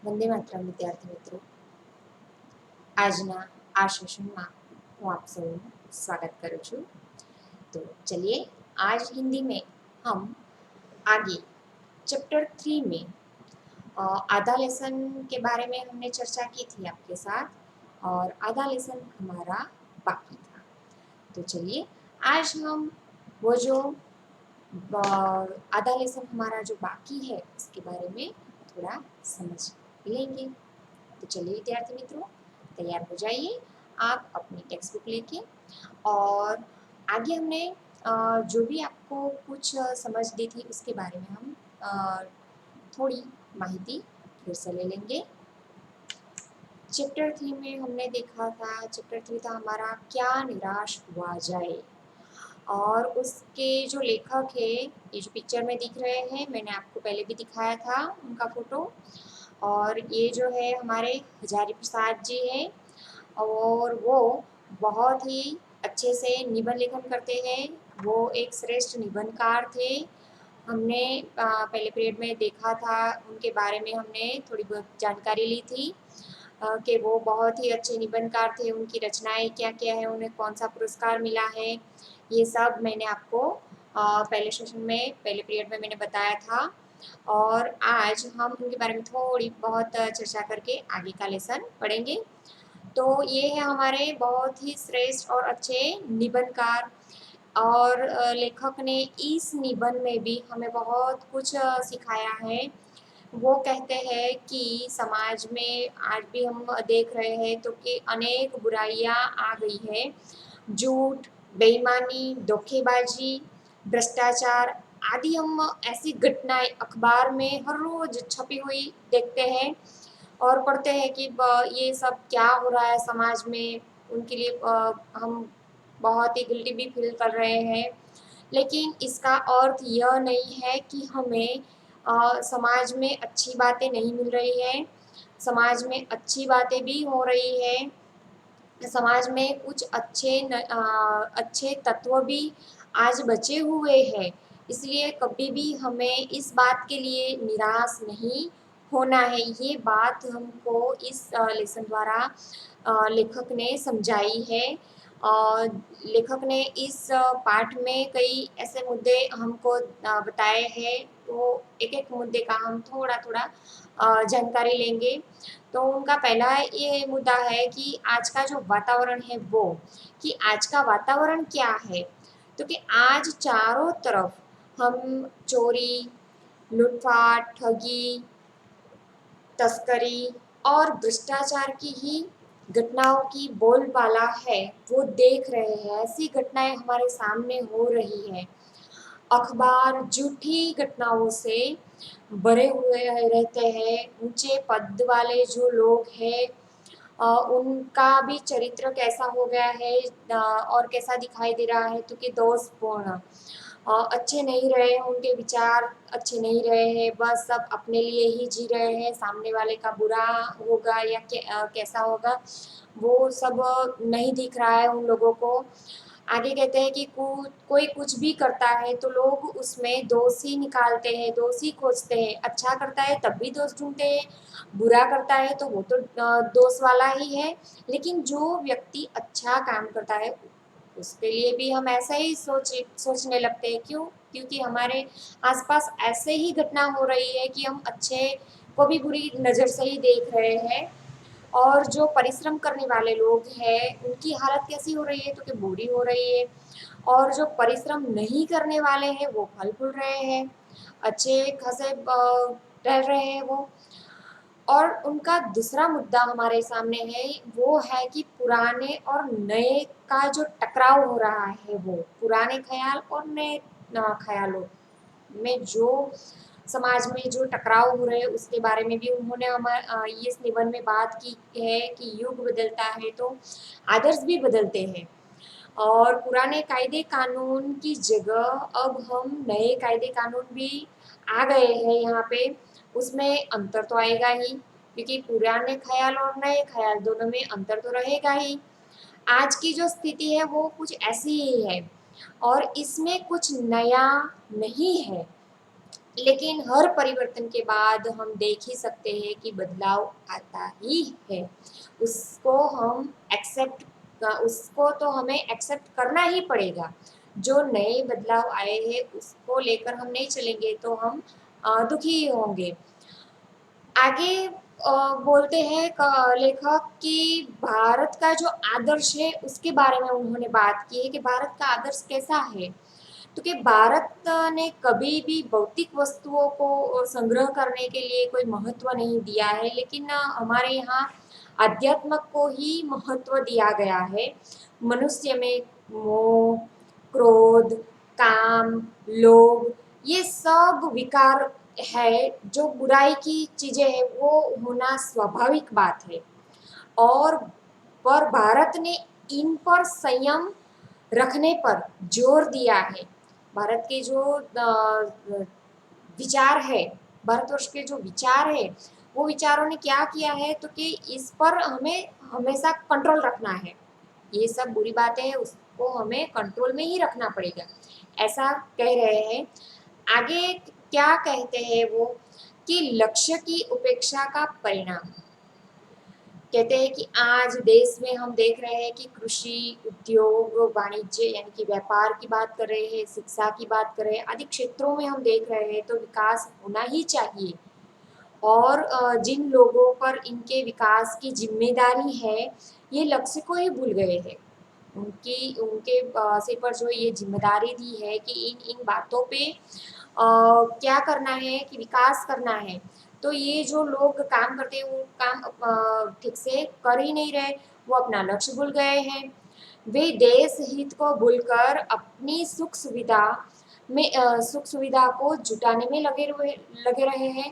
વંદે માતરમ વિદ્યાર્થી મિત્રો, આજના આ સેशનમાં હું आप सबનું स्वागत करूँ છું। तो चलिए आज हिंदी में हम आगे चैप्टर 3 में आधा लेसन के बारे में हमने चर्चा की थी आपके साथ और आधा लेसन हमारा बाकी था। तो चलिए आज हम वो जो आधा लेसन हमारा जो बाकी है उसके बारे में थोड़ा समझ लेंगे। तो चलिए विद्यार्थी मित्रों, तैयार हो जाइए आप अपनी टेक्स्ट बुक लेके और आगे हमने जो भी आपको कुछ समझ दी थी उसके बारे में हम थोड़ी माहिती फिर से ले लेंगे। चैप्टर 3 में हमने देखा था, चैप्टर 3 था हमारा क्या निराश हुआ जाए, और उसके जो लेखक है ये जो पिक्चर में दिख रहे हैं, मैंने आपको पहले भी दिखाया था उनका फोटो, और ये जो है हमारे हजारी प्रसाद जी हैं और वो बहुत ही अच्छे से निबंध लेखन करते हैं। वो एक श्रेष्ठ निबंधकार थे। हमने पहले पीरियड में देखा था, उनके बारे में हमने थोड़ी बहुत जानकारी ली थी कि वो बहुत ही अच्छे निबंधकार थे। उनकी रचनाएं क्या क्या है, उन्हें कौन सा पुरस्कार मिला है, ये सब मैंने आपको पहले सेशन में पहले पीरियड में मैंने बताया था। और आज हम उनके बारे में थोड़ी बहुत चर्चा करके आगे का लेसन पढ़ेंगे। तो ये है हमारे बहुत ही श्रेष्ठ और अच्छे निबंधकार, और लेखक ने इस निबंध में भी हमें बहुत कुछ सिखाया है। वो कहते हैं कि समाज में आज भी हम देख रहे हैं तो कि अनेक बुराइयां आ गई है। झूठ, बेईमानी, धोखेबाजी, भ्रष्टाचार आदि हम ऐसी घटनाएं अखबार में हर रोज छपी हुई देखते हैं और पढ़ते हैं कि ये सब क्या हो रहा है समाज में। उनके लिए हम बहुत ही गिल्टी भी फील कर रहे हैं। लेकिन इसका अर्थ यह नहीं है कि हमें समाज में अच्छी बातें नहीं मिल रही हैं। समाज में अच्छी बातें भी हो रही है। समाज में कुछ अच्छे तत्व भी आज बचे हुए हैं। इसलिए कभी भी हमें इस बात के लिए निराश नहीं होना है। ये बात हमको इस लेसन द्वारा लेखक ने समझाई है। लेखक ने इस पाठ में कई ऐसे मुद्दे हमको बताए हैं। तो एक एक मुद्दे का हम थोड़ा थोड़ा जानकारी लेंगे। तो उनका पहला ये मुद्दा है कि आज का जो वातावरण है वो, कि आज का वातावरण क्या है। तो कि आज चारों तरफ हम चोरी, लूटपाट, ठगी, तस्करी और भ्रष्टाचार की ही घटनाओं की बोलबाला है वो देख रहे हैं। ऐसी घटनाएं हमारे सामने हो रही है। अखबार झूठी घटनाओं से भरे हुए रहते हैं। ऊंचे पद वाले जो लोग हैं उनका भी चरित्र कैसा हो गया है और कैसा दिखाई दे रहा है, तो कि दोषपूर्ण, अच्छे नहीं रहे, उनके विचार अच्छे नहीं रहे हैं। बस सब अपने लिए ही जी रहे हैं। सामने वाले का बुरा होगा या कैसा होगा वो सब नहीं दिख रहा है उन लोगों को। आगे कहते हैं कि कोई कुछ भी करता है तो लोग उसमें दोषी निकालते हैं, दोषी खोजते हैं। अच्छा करता है तब भी दोष ढूंढते हैं, बुरा करता है तो वो तो दोष वाला ही है। लेकिन जो व्यक्ति अच्छा काम करता है उसके लिए भी हम ऐसा ही सोचने लगते हैं। क्यों? क्योंकि हमारे आसपास ऐसे ही घटना हो रही है कि हम अच्छे को भी बुरी नज़र से ही देख रहे हैं। और जो परिश्रम करने वाले लोग हैं उनकी हालत कैसी हो रही है, तो कि बुरी हो रही है। और जो परिश्रम नहीं करने वाले हैं वो फल फूल रहे हैं, अच्छे खासे रह रहे हैं वो। और उनका दूसरा मुद्दा हमारे सामने है, वो है कि पुराने और नए का जो टकराव हो रहा है, वो पुराने ख्याल और नए ख्यालों में जो समाज में जो टकराव हो रहे हैं उसके बारे में भी उन्होंने इस निबंध में बात की है कि युग बदलता है तो आदर्श भी बदलते हैं। और पुराने कायदे कानून की जगह अब हम नए कायदे कानून भी आ गए हैं यहाँ पे। उसमें अंतर तो आएगा ही, क्योंकि पुराने ख्याल और नए ख्याल दोनों में अंतर तो रहेगा ही। आज की जो स्थिति है वो कुछ ऐसी ही है और इसमें कुछ नया नहीं है। लेकिन हर परिवर्तन के बाद हम देख ही सकते हैं कि बदलाव आता ही है। उसको हम एक्सेप्ट उसको तो हमें एक्सेप्ट करना ही पड़ेगा। जो नए बदलाव आए हैं उसको लेकर हम नहीं चलेंगे तो हम दुखी ही होंगे। आगे बोलते हैं लेखक कि भारत का जो आदर्श है उसके बारे में उन्होंने बात की है कि भारत का आदर्श कैसा है। तो कि भारत ने कभी भी भौतिक वस्तुओं को संग्रह करने के लिए कोई महत्व नहीं दिया है, लेकिन हमारे यहाँ अध्यात्म को ही महत्व दिया गया है। मनुष्य में मोह, क्रोध, काम, लोभ, ये सब विकार है, जो बुराई की चीजें हैं वो होना स्वाभाविक बात है। और पर भारत ने इन पर संयम रखने पर जोर दिया है। भारत के जो विचार है, भारतवर्ष के जो विचार है, वो विचारों ने क्या किया है तो कि इस पर हमें हमेशा कंट्रोल रखना है। ये सब बुरी बातें हैं उसको हमें कंट्रोल में ही रखना पड़ेगा, ऐसा कह रहे हैं। आगे क्या कहते हैं वो कि लक्ष्य की उपेक्षा का परिणाम। कहते हैं कि आज देश में हम देख रहे हैं कि कृषि, उद्योग, वाणिज्य यानी कि व्यापार की बात कर रहे हैं, शिक्षा की बात कर रहे हैं, आदि क्षेत्रों में हम देख रहे हैं तो विकास होना ही चाहिए। और जिन लोगों पर इनके विकास की जिम्मेदारी है, ये लक्ष्य को ही भूल गए हैं। उनकी उनके सिर पर जो ये जिम्मेदारी दी है कि इन इन बातों पे क्या करना है कि विकास करना है, तो ये जो लोग काम करते हैं वो काम ठीक से कर ही नहीं रहे, वो अपना लक्ष्य भूल गए हैं। वे देश हित को भूलकर अपनी सुख सुविधा को जुटाने में लगे रहे हैं।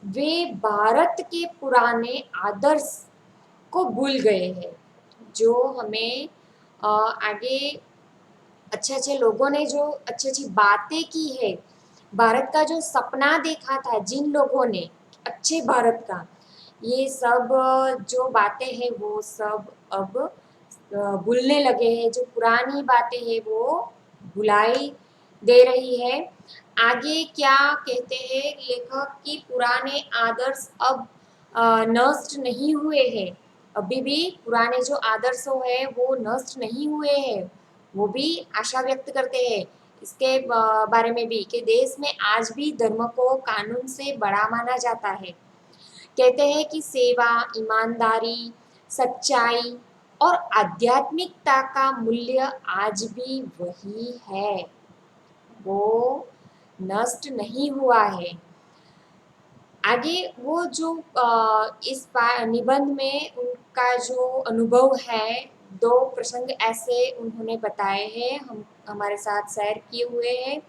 वे भारत के पुराने आदर्श को भूल गए हैं, जो हमें आगे अच्छे अच्छे लोगों ने जो अच्छी अच्छी बातें की है, भारत का जो सपना देखा था जिन लोगों ने अच्छे भारत का, ये सब जो बातें हैं वो सब अब भूलने लगे हैं। जो पुरानी बातें हैं वो भुलाई दे रही है। आगे क्या कहते हैं लेखक कि पुराने आदर्श अब नष्ट नहीं हुए हैं। अभी भी पुराने जो आदर्शों है वो नष्ट नहीं हुए हैं। वो भी आशा व्यक्त करते हैं इसके बारे में भी कि देश में आज भी धर्म को कानून से बड़ा माना जाता है। कहते हैं कि सेवा, ईमानदारी, सच्चाई और आध्यात्मिकता का मूल्य आज भी वही है, वो नष्ट नहीं हुआ है। आगे वो जो निबंध में उनका जो अनुभव है, दो प्रसंग ऐसे उन्होंने बताए हैं, हम हमारे साथ शेयर किए हुए हैं।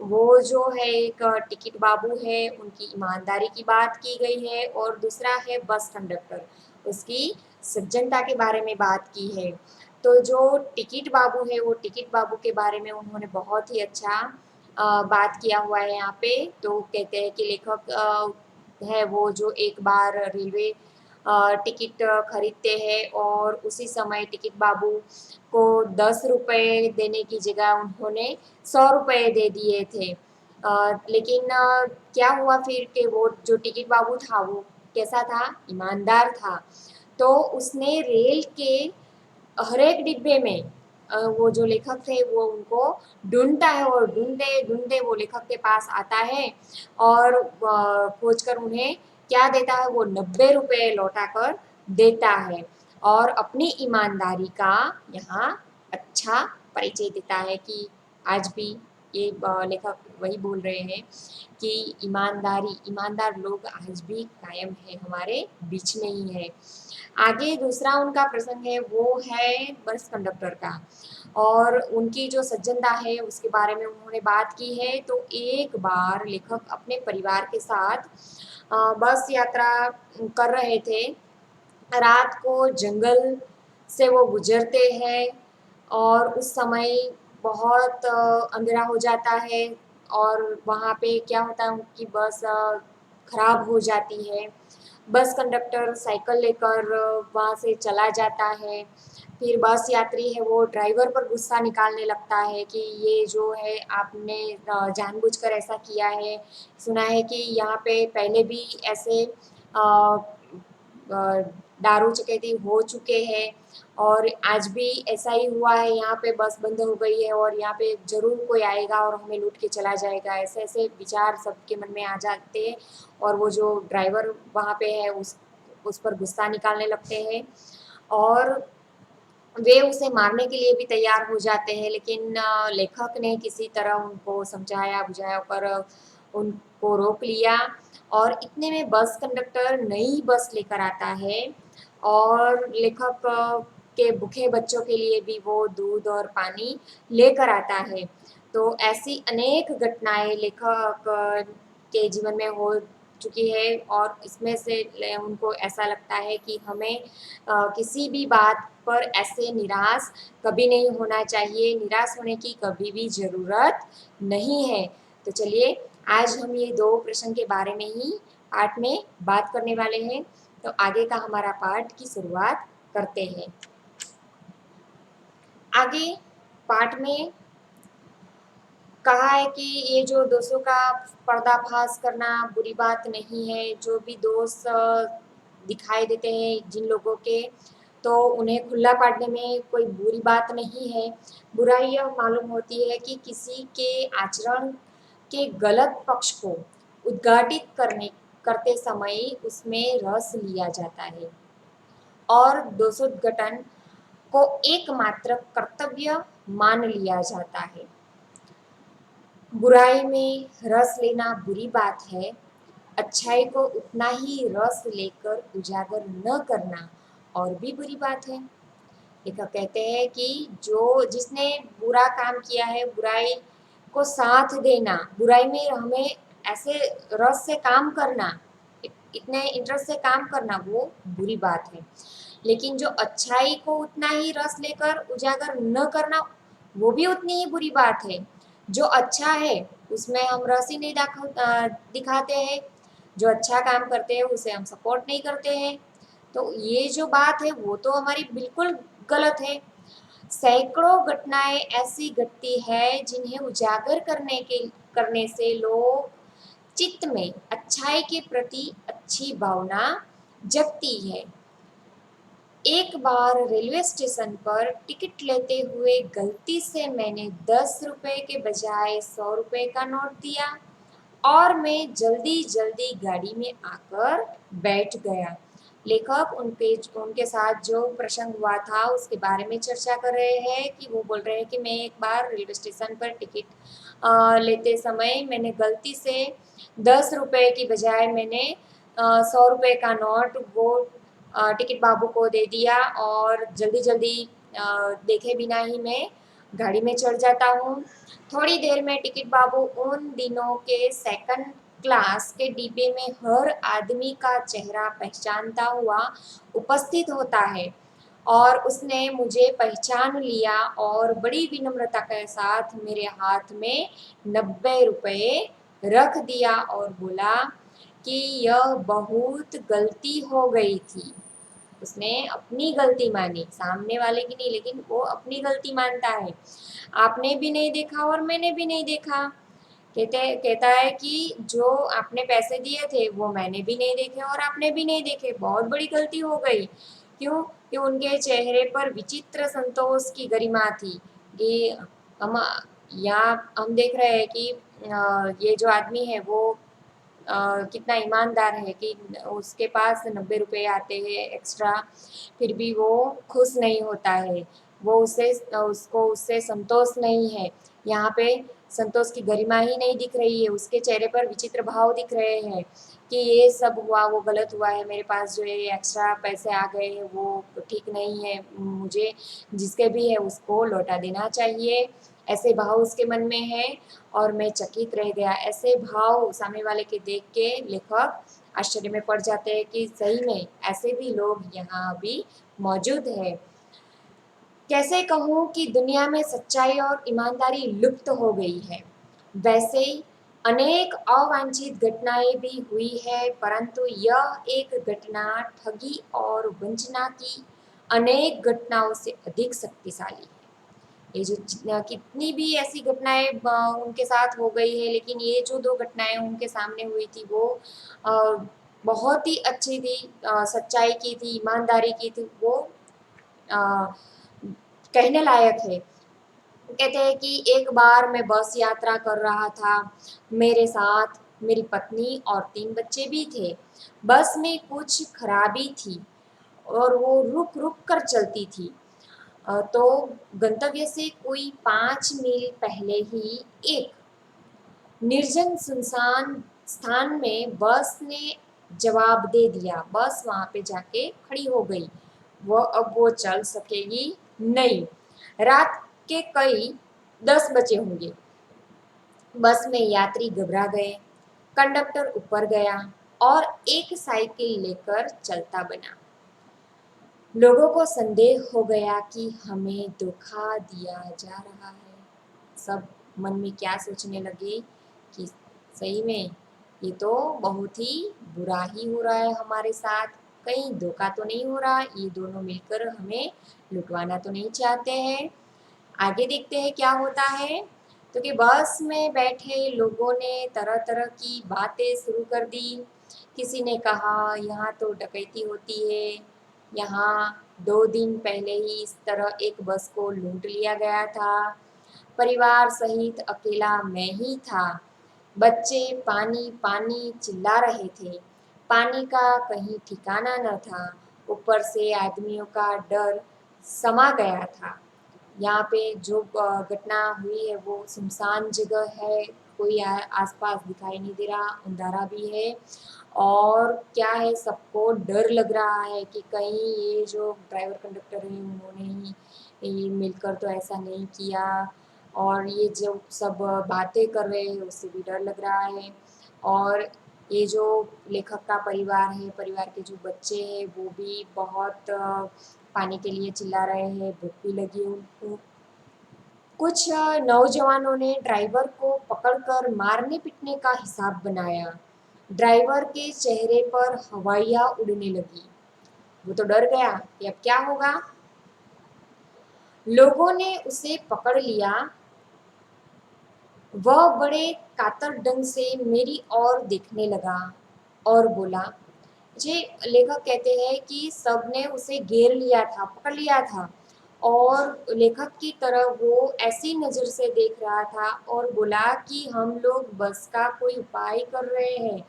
वो जो है एक टिकट बाबू है, उनकी ईमानदारी की बात की गई है, और दूसरा है बस कंडक्टर, उसकी सज्जनता के बारे में बात की है। तो जो टिकट बाबू है वो टिकट बाबू के बारे में उन्होंने बहुत ही अच्छा बात किया हुआ है यहाँ पे। तो कहते हैं कि लेखक है वो जो एक बार रेलवे टिकट खरीदते हैं और उसी समय टिकट बाबू को 10 रुपये देने की जगह उन्होंने 100 रुपये दे दिए थे। लेकिन क्या हुआ फिर कि वो जो टिकट बाबू था वो कैसा था, ईमानदार था। तो उसने रेल के हर एक डिब्बे में वो जो लेखक थे वो उनको ढूंढता है, और ढूंढते ढूंढते वो लेखक के पास आता है और खोज कर उन्हें क्या देता है, वो 90 रुपये लौटा कर देता है और अपनी ईमानदारी का यहाँ अच्छा परिचय देता है कि आज भी ये लेखक वही बोल रहे हैं कि ईमानदार लोग आज भी कायम है, हमारे बीच में ही है। आगे दूसरा उनका प्रसंग है वो है बस कंडक्टर का, और उनकी जो सज्जनता है उसके बारे में उन्होंने बात की है। तो एक बार लेखक अपने परिवार के साथ बस यात्रा कर रहे थे। रात को जंगल से वो गुजरते हैं और उस समय बहुत अंधेरा हो जाता है, और वहाँ पे क्या होता है उनकी बस खराब हो जाती है। बस कंडक्टर साइकिल लेकर वहाँ से चला जाता है। फिर बस यात्री है वो ड्राइवर पर गुस्सा निकालने लगता है कि ये जो है आपने जानबूझकर ऐसा किया है। सुना है कि यहाँ पे पहले भी ऐसे दारू चकैती हो चुके हैं और आज भी ऐसा ही हुआ है, यहाँ पे बस बंद हो गई है और यहाँ पे ज़रूर कोई आएगा और हमें लूट के चला जाएगा। ऐसे ऐसे विचार सबके मन में आ जाते हैं और वो जो ड्राइवर वहाँ पे है उस पर गुस्सा निकालने लगते हैं और वे उसे मारने के लिए भी तैयार हो जाते हैं, लेकिन लेखक ने किसी तरह उनको समझाया बुझाया कर उनको रोक लिया और इतने में बस कंडक्टर नई बस लेकर आता है और लेखक के भूखे बच्चों के लिए भी वो दूध और पानी लेकर आता है। तो ऐसी अनेक घटनाएं लेखक के जीवन में हो चुकी है और इसमें से उनको ऐसा लगता है कि हमें किसी भी बात पर ऐसे निराश कभी नहीं होना चाहिए, निराश होने की कभी भी ज़रूरत नहीं है। तो चलिए आज हम ये 2 प्रश्न के बारे में ही पाठ में बात करने वाले हैं। तो आगे का हमारा पाठ की शुरुआत करते हैं। आगे पाठ में कहा है कि ये जो दोषों का पर्दाफाश करना बुरी बात नहीं है। जो भी दोष दिखाई देते हैं जिन लोगों के, तो उन्हें खुला पाड़ने में कोई बुरी बात नहीं है। बुराई यह मालूम होती है कि किसी के आचरण के गलत पक्ष को उद्घाटित करते समय उसमें रस लिया जाता है और दोषोद्घटन को एकमात्र कर्तव्य मान लिया जाता है। बुराई में रस लेना बुरी बात है, अच्छाई को उतना ही रस लेकर उजागर न करना और भी बुरी बात है। लेखक कहते हैं कि जिसने बुरा काम किया है, बुराई को साथ देना, बुराई में हमें ऐसे रस से काम करना, इतने इंटरेस्ट से काम करना वो बुरी बात है। लेकिन जो अच्छाई को उतना ही रस लेकर उजागर न करना वो भी उतनी ही बुरी बात है। जो अच्छा है उसमें हम रस ही नहीं दिखाते हैं, जो अच्छा काम करते हैं उसे हम सपोर्ट नहीं करते हैं। तो ये जो बात है वो तो हमारी बिल्कुल गलत है। सैकड़ों घटनाएं ऐसी घटती है जिन्हें उजागर करने से लोग चित्त में अच्छाई के प्रति अच्छी भावना जगती है। एक बार रेलवे स्टेशन पर टिकट लेते हुए गलती से मैंने 10 रुपए के बजाय 100 रुपए का नोट दिया और मैं जल्दी जल्दी गाड़ी में आकर बैठ गया। लेखक उनके साथ जो प्रसंग हुआ था उसके बारे में चर्चा कर रहे हैं कि वो बोल रहे हैं कि मैं एक बार रेलवे स्टेशन पर टिकट लेते समय मैंने गलती से 10 रुपए की बजाय मैंने 100 रुपए का नोट वो टिकट बाबू को दे दिया और जल्दी जल्दी देखे बिना ही मैं गाड़ी में चढ़ जाता हूँ। थोड़ी देर में टिकट बाबू उन दिनों के सेकंड क्लास के डिब्बे में हर आदमी का चेहरा पहचानता हुआ उपस्थित होता है और उसने मुझे पहचान लिया और बड़ी विनम्रता के साथ मेरे हाथ में 90 रुपए रख दिया और बोला कि यह बहुत गलती हो गई थी। उसने अपनी गलती मानी, सामने वाले की नहीं, लेकिन वो अपनी गलती मानता है। आपने भी नहीं देखा और मैंने भी नहीं देखा। कहता है कि जो आपने पैसे दिए थे वो मैंने भी नहीं देखे और आपने भी नहीं देखे, बहुत बड़ी गलती हो गई। क्यों? कि उनके चेहरे पर विचित्र संतोष की गरिमा थी कि हम यहाँ हम देख रहे हैं कि ये जो आदमी है वो कितना ईमानदार है कि उसके पास 90 रुपए आते हैं एक्स्ट्रा, फिर भी वो खुश नहीं होता है, वो उसको उससे संतोष नहीं है। यहाँ पे संतोष की गरिमा ही नहीं दिख रही है, उसके चेहरे पर विचित्र भाव दिख रहे हैं कि ये सब हुआ वो गलत हुआ है, मेरे पास जो है एक्स्ट्रा पैसे आ गए हैं वो ठीक नहीं है, मुझे जिसके भी है उसको लौटा देना चाहिए, ऐसे भाव उसके मन में है। और मैं चकित रह गया। ऐसे भाव सामने वाले के देख के लेखक आश्चर्य में पड़ जाते हैं कि सही में ऐसे भी लोग यहाँ भी मौजूद है। कैसे कहूँ कि दुनिया में सच्चाई और ईमानदारी लुप्त हो गई है, वैसे ही अनेक अवांछित घटनाएं भी हुई है, परंतु यह एक घटना ठगी और वंचना की अनेक घटनाओं से अधिक शक्तिशाली है। ये जो कितनी भी ऐसी घटनाएं उनके साथ हो गई है, लेकिन ये जो दो घटनाएं उनके सामने हुई थी वो अ, बहुत ही अच्छी थी, सच्चाई की थी, ईमानदारी की थी, वो अ, कहने लायक है। कहते हैं कि एक बार मैं बस यात्रा कर रहा था, मेरे साथ मेरी पत्नी और 3 बच्चे भी थे। बस में कुछ खराबी थी और वो रुक रुक कर चलती थी। तो गंतव्य से कोई 5 मील पहले ही एक निर्जन सुनसान स्थान में बस ने जवाब दे दिया। बस वहाँ पे जाके खड़ी हो गई। वो चल सकेगी नहीं। रात के कई 10 बजे होंगे। बस में यात्री घबरा गए। कंडक्टर ऊपर गया और एक साइकिल लेकर चलता बना। लोगों को संदेह हो गया कि हमें धोखा दिया जा रहा है। सब मन में क्या सोचने लगे कि सही में ये तो बहुत ही बुरा ही हो रहा है हमारे साथ, कहीं धोखा तो नहीं हो रहा, ये दोनों मिलकर हमें लुटवाना तो नहीं चाहते हैं। आगे देखते हैं क्या होता है। तो कि बस में बैठे लोगों ने तरह तरह की बातें शुरू कर दी। किसी ने कहा यहाँ तो डकैती होती है, यहाँ 2 दिन पहले ही इस तरह एक बस को लूट लिया गया था, परिवार सहित अकेला मैं ही था, बच्चे पानी पानी चिल्ला रहे थे, पानी का कहीं ठिकाना न था, ऊपर से आदमियों का डर समा गया था। यहाँ पे जो घटना हुई है वो सुनसान जगह है, कोई आसपास दिखाई नहीं दे रहा, अंधारा भी है और क्या है, सबको डर लग रहा है कि कहीं ये जो ड्राइवर कंडक्टर हैं उन्होंने ही ये मिलकर तो ऐसा नहीं किया, और ये जो सब बातें कर रहे हैं उससे भी डर लग रहा है। और ये जो लेखक का परिवार है, परिवार के जो बच्चे हैं वो भी बहुत पानी के लिए चिल्ला रहे हैं, भूख भी लगी उनको। कुछ नौजवानों ने ड्राइवर को पकड़कर मारने पीटने का हिसाब बनाया। ड्राइवर के चेहरे पर हवाइयाँ उड़ने लगी। वो तो डर गया कि अब क्या होगा। लोगों ने उसे पकड़ लिया। वह बड़े कातर ढंग से मेरी ओर देखने लगा और बोला। जी, लेखक कहते हैं कि सबने उसे घेर लिया था, पकड़ लिया था और लेखक की तरह वो ऐसी नज़र से देख रहा था और बोला कि हम लोग बस का कोई उपाय कर रहे हैं,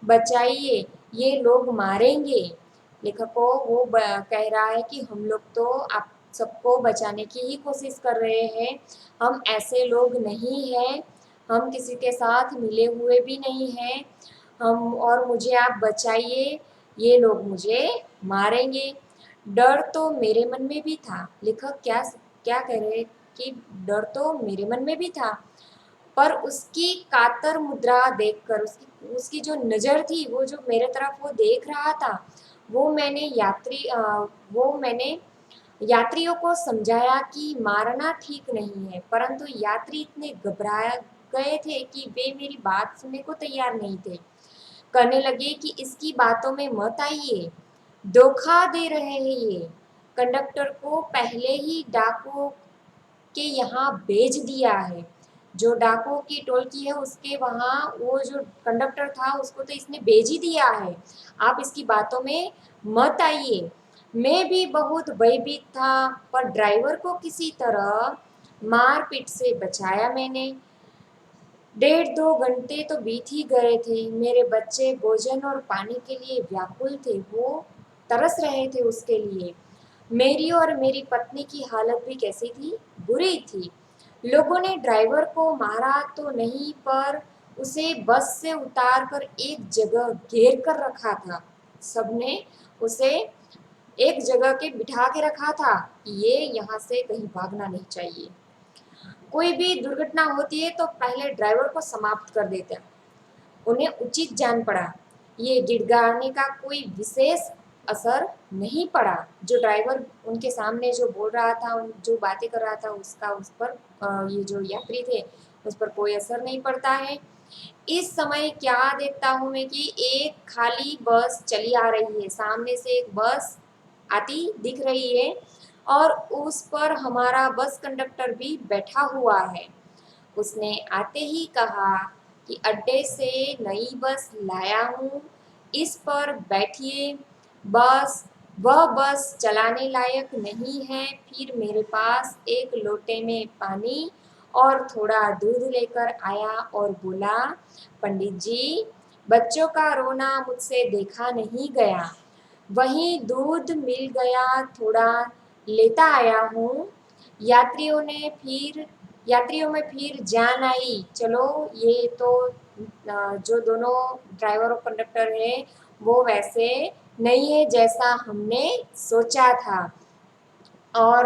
बचाइए, ये लोग मारेंगे। लेखक को वो कह रहा है कि हम लोग तो आप सबको बचाने की ही कोशिश कर रहे हैं, हम ऐसे लोग नहीं हैं, हम किसी के साथ मिले हुए भी नहीं हैं, हम और मुझे आप बचाइए, ये लोग मुझे मारेंगे। डर तो मेरे मन में भी था। लेखक क्या क्या कह रहे कि डर तो मेरे मन में भी था, पर उसकी कातर मुद्रा देखकर, उसकी उसकी जो नज़र थी, वो जो मेरे तरफ वो देख रहा था, वो मैंने यात्रियों को समझाया कि मारना ठीक नहीं है, परंतु यात्री इतने घबरा गए थे कि वे मेरी बात सुनने को तैयार नहीं थे। कहने लगे कि इसकी बातों में मत आइए, धोखा दे रहे हैं ये, कंडक्टर को पहले ही डाकुओं के यहाँ भेज दिया है। जो डाकुओं की टोलकी है उसके वहाँ वो जो कंडक्टर था उसको तो इसने भेज ही दिया है, आप इसकी बातों में मत आइए। मैं भी बहुत भयभीत था, पर ड्राइवर को किसी तरह मार-पीट से बचाया मैंने। 1.5-2 घंटे तो बीत ही गए थे। मेरे बच्चे भोजन और पानी के लिए व्याकुल थे, वो तरस रहे थे उसके लिए। मेरी और मेरी पत्नी की हालत भी कैसी थी? बुरी थी। लोगों ने ड्राइवर को मारा तो नहीं, पर उसे बस से उतार कर एक जगह घेर कर रखा था। सबने उसे एक जगह के बिठा के रखा था कि ये यहाँ से कहीं भागना नहीं चाहिए। कोई भी दुर्घटना होती है तो पहले ड्राइवर को समाप्त कर देते हैं, उन्हें उचित जान पड़ा। ये गिड़गिड़ाने का कोई विशेष असर नहीं पड़ा। जो ड्राइवर उनके सामने जो बोल रहा था, जो बातें कर रहा था, उसका उस पर ये जो यात्री थे उस पर कोई असर नहीं पड़ता है। इस समय क्या देखता हूँ मैं कि एक खाली बस चली आ रही है, सामने से एक बस आती दिख रही है और उस पर हमारा बस कंडक्टर भी बैठा हुआ है। उसने आते ही कहा कि अड्डे से नई बस लाया हूँ, इस पर बैठिए। बस वह बस चलाने लायक नहीं है। फिर मेरे पास एक लोटे में पानी और थोड़ा दूध लेकर आया और बोला, पंडित जी, बच्चों का रोना मुझसे देखा नहीं गया, वहीं दूध मिल गया, थोड़ा लेता आया हूँ। यात्रियों ने फिर यात्रियों में फिर जान आई। चलो, ये तो जो दोनों ड्राइवर और कंडक्टर है वो वैसे नहीं है जैसा हमने सोचा था। और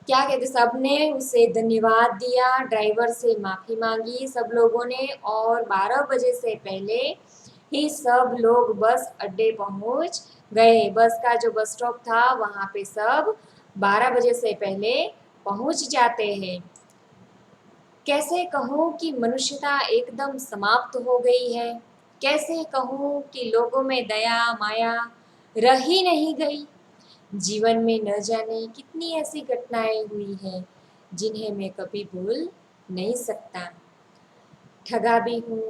क्या कहते, सबने उसे धन्यवाद दिया, ड्राइवर से माफ़ी मांगी सब लोगों ने, और 12 बजे से पहले ही सब लोग बस अड्डे पहुंच गए। बस का जो बस स्टॉप था वहाँ पे सब 12 बजे से पहले पहुंच जाते हैं। कैसे कहूँ कि मनुष्यता एकदम समाप्त हो गई है। कैसे कहूँ कि लोगों में दया माया रह ही नहीं गई। जीवन में न जाने कितनी ऐसी घटनाएं हुई हैं जिन्हें मैं कभी भूल नहीं सकता। ठगा भी हूँ,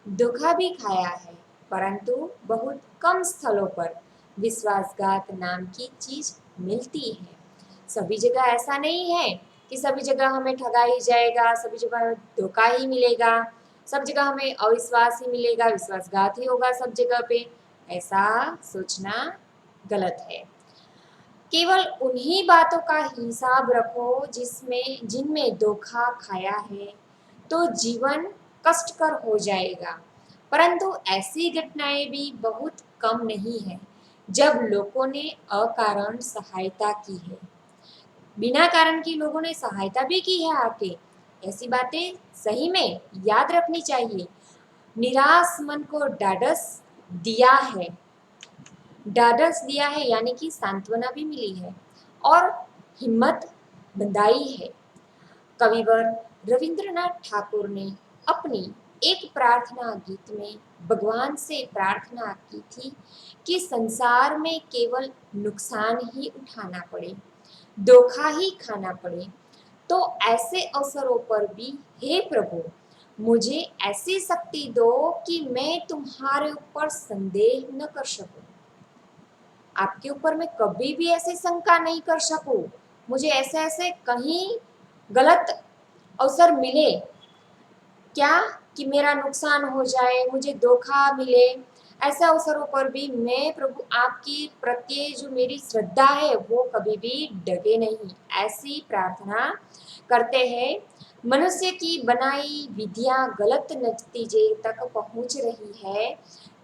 धोखा भी खाया है, परंतु बहुत कम स्थलों पर विश्वासघात नाम की चीज मिलती है। सभी जगह ऐसा नहीं है कि सभी जगह हमें ठगा ही जाएगा, सभी जगह धोखा ही मिलेगा, सब जगह हमें अविश्वास ही मिलेगा, विश्वासघात ही होगा सब जगह पे। ऐसा सोचना गलत है। केवल उन्हीं बातों का हिसाब रखो जिसमें जिनमें धोखा खाया है, तो जीवन कष्टकर हो जाएगा। परंतु ऐसी घटनाएं भी बहुत कम नहीं है जब लोगों ने अकारण सहायता की है। बिना कारण की लोगों ने सहायता भी की है आके। ऐसी बातें सही में याद रखनी चाहिए। निराश मन को ढाढ़स दिया है, यानी कि सांत्वना भी मिली है और हिम्मत बंधाई है। कविवर रविंद्रनाथ ठाकुर ने अपनी एक प्रार्थना गीत में भगवान से प्रार्थना की थी कि संसार में केवल नुकसान ही उठाना पड़े, धोखा ही खाना पड़े, तो ऐसे अवसरों पर भी हे प्रभु, मुझे ऐसी शक्ति दो कि मैं तुम्हारे ऊपर संदेह न कर सकूं, आपके ऊपर मैं कभी भी ऐसी शंका नहीं कर सकूं। मुझे ऐसे ऐसे कहीं गलत अवसर मिले क्या कि मेरा नुकसान हो जाए, मुझे धोखा मिले, ऐसे अवसरों पर भी मैं प्रभु आपकी प्रत्यय जो मेरी श्रद्धा है वो कभी भी डगे नहीं, ऐसी प्रार्थना करते हैं। मनुष्य की बनाई विधियां गलत नतीजे तक पहुंच रही है,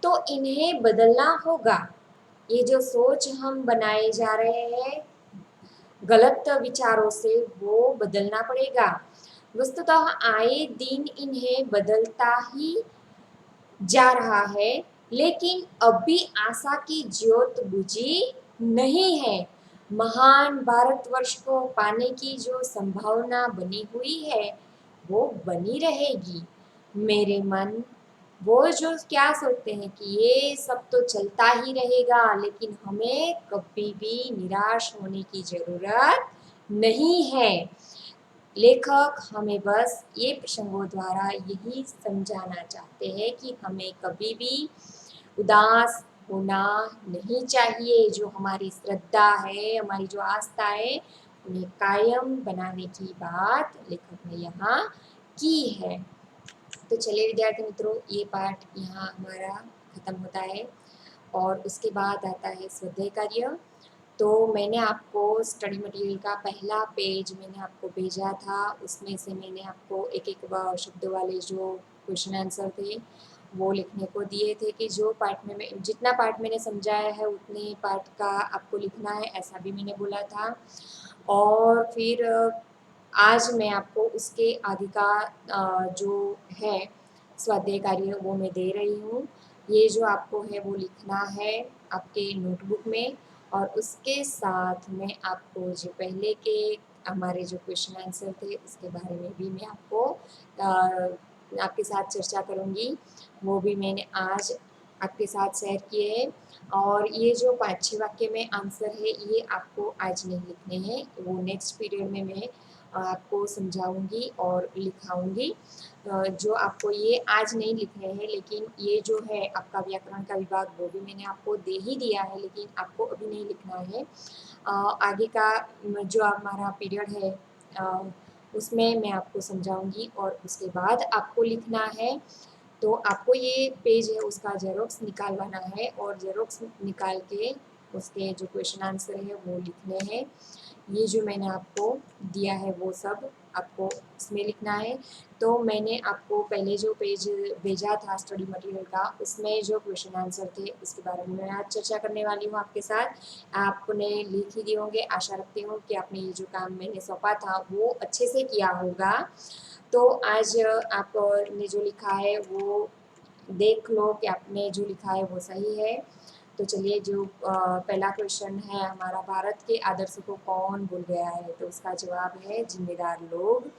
तो इन्हें बदलना होगा। ये जो सोच हम बनाए जा रहे हैं गलत विचारों से, वो बदलना पड़ेगा। वस्तुतः आए दिन इन्हें बदलता ही जा रहा है, लेकिन अभी आशा की ज्योत बुझी नहीं है। महान भारतवर्ष को पाने की जो संभावना बनी हुई है वो बनी रहेगी। मेरे मन वो जो क्या सोचते हैं कि ये सब तो चलता ही रहेगा, लेकिन हमें कभी भी निराश होने की जरूरत नहीं है। लेखक हमें बस ये प्रसंगों द्वारा यही समझाना चाहते हैं कि हमें कभी भी उदास होना नहीं चाहिए। जो हमारी श्रद्धा है, हमारी जो आस्था है, उन्हें कायम बनाने की बात लेखक ने यहाँ की है। तो चलिए विद्यार्थी मित्रों, ये पाठ यहाँ हमारा खत्म होता है और उसके बाद आता है स्वाध्याय कार्य। तो मैंने आपको स्टडी मटेरियल का पहला पेज मैंने आपको भेजा था, उसमें से मैंने आपको एक एक शब्द वाले जो क्वेश्चन आंसर थे वो लिखने को दिए थे कि जो पार्ट में मैं जितना पार्ट मैंने समझाया है उतने पार्ट का आपको लिखना है, ऐसा भी मैंने बोला था। और फिर आज मैं आपको उसके आगे का जो है स्वाध्याय कार्य वो मैं दे रही हूँ। ये जो आपको है वो लिखना है आपके नोटबुक में, और उसके साथ में आपको जो पहले के हमारे जो क्वेश्चन आंसर थे उसके बारे में भी मैं आपको आपके साथ चर्चा करूँगी वो भी मैंने आज आपके साथ शेयर किए हैं। और ये जो 5-6 वाक्य में आंसर है ये आपको आज नहीं लिखने हैं, वो नेक्स्ट पीरियड में मैं आपको समझाऊँगी और लिखाऊँगी। जो आपको ये आज नहीं लिखने हैं, लेकिन ये जो है आपका व्याकरण का विभाग वो भी मैंने आपको दे ही दिया है, लेकिन आपको अभी नहीं लिखना है। आगे का जो हमारा पीरियड है उसमें मैं आपको समझाऊँगी और उसके बाद आपको लिखना है। तो आपको ये पेज है उसका ज़ेरॉक्स निकालवाना है और ज़ेरॉक्स निकाल के उसके जो क्वेश्चन आंसर है वो लिखने हैं। ये जो मैंने आपको दिया है वो सब आपको इसमें लिखना है। तो मैंने आपको पहले जो पेज भेजा था स्टडी मटेरियल का, उसमें जो क्वेश्चन आंसर थे उसके बारे में मैं आज चर्चा करने वाली हूँ आपके साथ। आपने लिख ही दिए होंगे, आशा रखती हूँ कि आपने ये जो काम मैंने सौंपा था वो अच्छे से किया होगा। तो आज आपने जो लिखा है वो देख लो कि आपने जो लिखा है वो सही है। तो चलिए जो पहला क्वेश्चन है हमारा, भारत के आदर्श को कौन भूल गया है? तो उसका जवाब है जिम्मेदार लोग।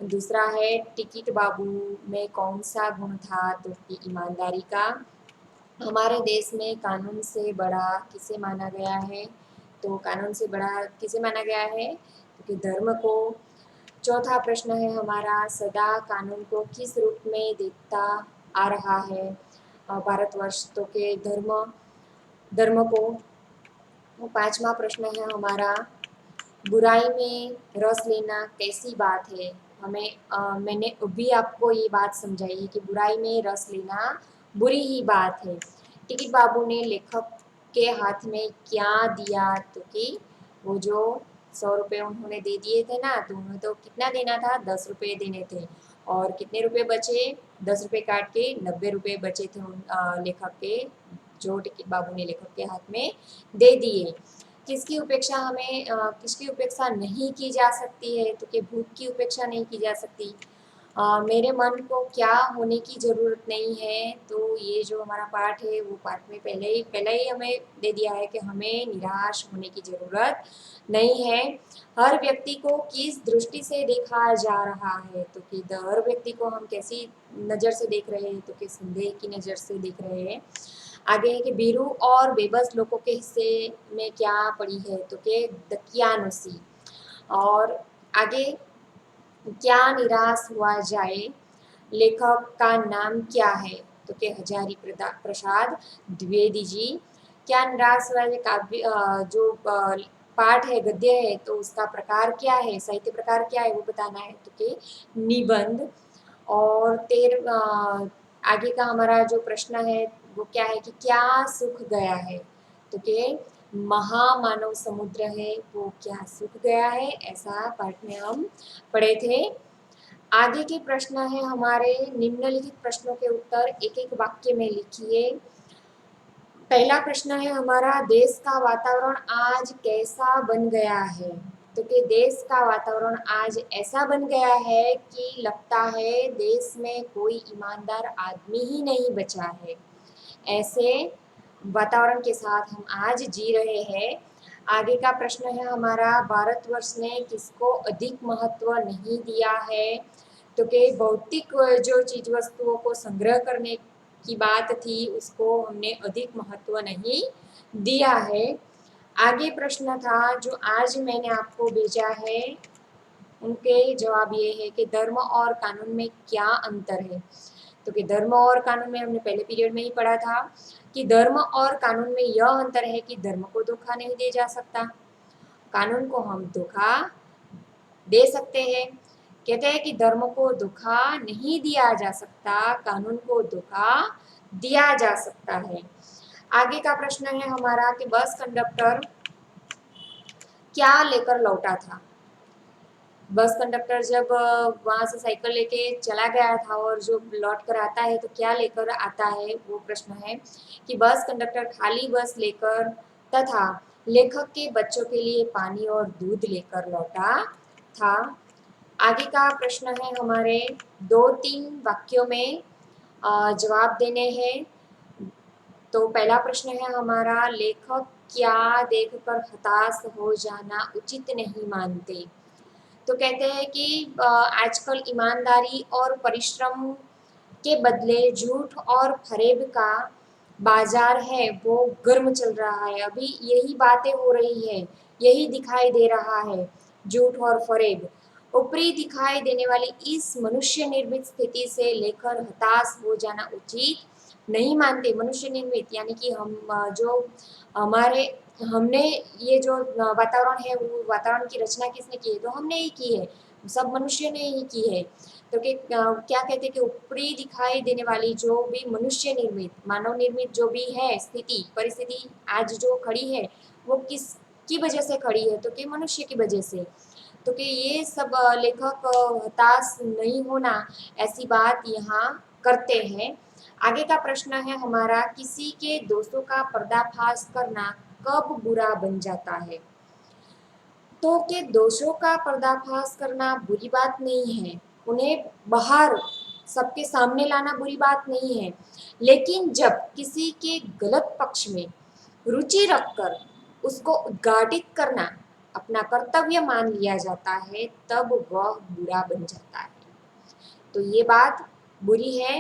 दूसरा है टिकट बाबू में कौन सा गुण था? तो कि ईमानदारी का। हमारे देश में कानून से बड़ा किसे माना गया है? तो कानून से बड़ा किसे माना गया है? तो कि धर्म को। चौथा प्रश्न है हमारा, सदा कानून को किस रूप में देखता आ रहा है भारतवर्ष? तो के धर्म को। पांचवा प्रश्न है हमारा, बुराई में रस लेना कैसी बात है? मैंने अभी आपको ये बात समझाई है कि बुराई में रस लेना बुरी ही बात है। टिकट बाबू ने लेखक के हाथ में क्या दिया? तो कि वो जो 100 रुपये उन्होंने दे दिए थे ना, तो उन्हें तो कितना देना था? 10 रुपये देने थे। और कितने रुपए बचे? 10 रुपये काट के 90 रुपये बचे थे लेखक के, जो टिकट बाबू ने लेखक के हाथ में दे दिए। किसकी उपेक्षा किसकी उपेक्षा नहीं की जा सकती है? तो कि भूत की उपेक्षा नहीं की जा सकती। मेरे मन को क्या होने की ज़रूरत नहीं है? तो ये जो हमारा पाठ है वो पाठ में पहले ही हमें दे दिया है कि हमें निराश होने की ज़रूरत नहीं है। हर व्यक्ति को किस दृष्टि से देखा जा रहा है? तो कि हर व्यक्ति को हम कैसी नज़र से देख रहे हैं? तो कि संदेह की नज़र से देख रहे हैं। आगे है कि बीरू और बेबस लोगों के हिस्से में क्या पड़ी है? तो कि दकियानुसी। और आगे, क्या निराश हुआ जाए, लेखक का नाम क्या है? तो कि हजारी प्रसाद द्विवेदी जी। क्या निराश हुआ जाए काव्य जो पाठ है, गद्य है, तो उसका प्रकार क्या है, साहित्य प्रकार क्या है वो बताना है? तो कि निबंध। और आगे का हमारा जो प्रश्न है वो क्या है कि क्या सूख गया है? तो कि महामानव समुद्र है वो क्या सूख गया है? ऐसा पाठ में हम पढ़े थे। आगे के प्रश्न है हमारे, निम्नलिखित प्रश्नों के उत्तर एक एक वाक्य में लिखिए। पहला प्रश्न है हमारा, देश का वातावरण आज कैसा बन गया है? तो कि देश का वातावरण आज ऐसा बन गया है कि लगता है देश में कोई ईमानदार आदमी ही नहीं बचा है। ऐसे वातावरण के साथ हम आज जी रहे हैं। आगे का प्रश्न है हमारा, भारतवर्ष ने किसको अधिक महत्व नहीं दिया है? तो कि भौतिक जो चीज वस्तुओं को संग्रह करने की बात थी उसको हमने अधिक महत्व नहीं दिया है। आगे प्रश्न था जो आज मैंने आपको भेजा है, उनके जवाब ये है कि धर्म और कानून में क्या अंतर है? तो कि धर्म और कानून में हमने पहले पीरियड में ही पढ़ा था कि धर्म और कानून में यह अंतर है कि धर्म को धोखा नहीं दिया जा सकता, कानून को हम धोखा दे सकते हैं। कहते हैं कि धर्म को धोखा नहीं दिया जा सकता, कानून को धोखा दिया जा सकता है। आगे का प्रश्न है हमारा कि बस कंडक्टर क्या लेकर लौटा था? बस कंडक्टर जब वहां से साइकिल लेके चला गया था और जो लौट कर आता है तो क्या लेकर आता है, वो प्रश्न है कि बस कंडक्टर खाली बस लेकर तथा लेखक के बच्चों के लिए पानी और दूध लेकर लौटा था। आगे का प्रश्न है हमारे, 2-3 वाक्यों में जवाब देने हैं। तो पहला प्रश्न है हमारा, लेखक क्या देखकर हताश हो जाना उचित नहीं मानते? तो कहते हैं कि आजकल ईमानदारी और परिश्रम के बदले झूठ और फरेब का बाजार है वो गर्म चल रहा है। अभी यही बातें हो रही है, यही दिखाई दे रहा है, झूठ और फरेब। ऊपरी दिखाई देने वाली इस मनुष्य निर्मित स्थिति से लेकर हताश हो जाना उचित नहीं मानते। मनुष्य निर्मित यानी कि हम जो हमारे हमने ये जो वातावरण है वो वातावरण की रचना किसने की है, तो हमने ही की है, सब मनुष्य ने ही की है। तो कि क्या कहते हैं कि ऊपरी दिखाई देने वाली जो भी मनुष्य निर्मित मानव निर्मित जो भी है स्थिति परिस्थिति आज जो खड़ी है वो किस की वजह से खड़ी है, तो कि मनुष्य की वजह से। तो कि ये सब लेखक हताश नहीं होना ऐसी बात यहाँ करते हैं। आगे का प्रश्न है हमारा, किसी के दोषों का पर्दाफाश करना कब बुरा बन जाता है। तो के दोषों का पर्दाफाश करना बुरी बात नहीं है, उन्हें बाहर सबके सामने लाना बुरी बात नहीं है, लेकिन जब किसी के गलत पक्ष में रुचि रखकर उसको उद्घाटित करना अपना कर्तव्य मान लिया जाता है तब वह बुरा बन जाता है। तो ये बात बुरी है।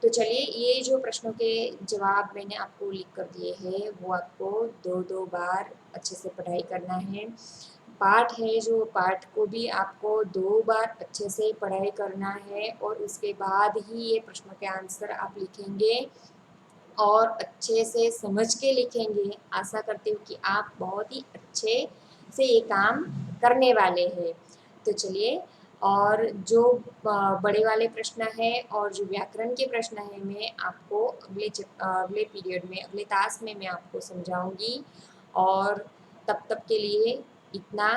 तो चलिए ये जो प्रश्नों के जवाब मैंने आपको लिख कर दिए हैं वो आपको दो दो बार अच्छे से पढ़ाई करना है। पाठ है जो पाठ को भी आपको 2 बार अच्छे से पढ़ाई करना है और उसके बाद ही ये प्रश्नों के आंसर आप लिखेंगे और अच्छे से समझ के लिखेंगे। आशा करती हूँ कि आप बहुत ही अच्छे से ये काम करने वाले हैं। तो चलिए, और जो बड़े वाले प्रश्न है और जो व्याकरण के प्रश्न है मैं आपको अगले पीरियड में अगले तास में मैं आपको समझाऊंगी। और तब तक के लिए इतना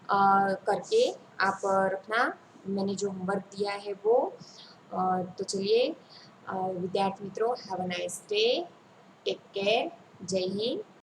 करके आप रखना। मैंने जो होमवर्क दिया है वो तो चलिए विद्यार्थी मित्रों, have a nice day, take care, जय हिंद।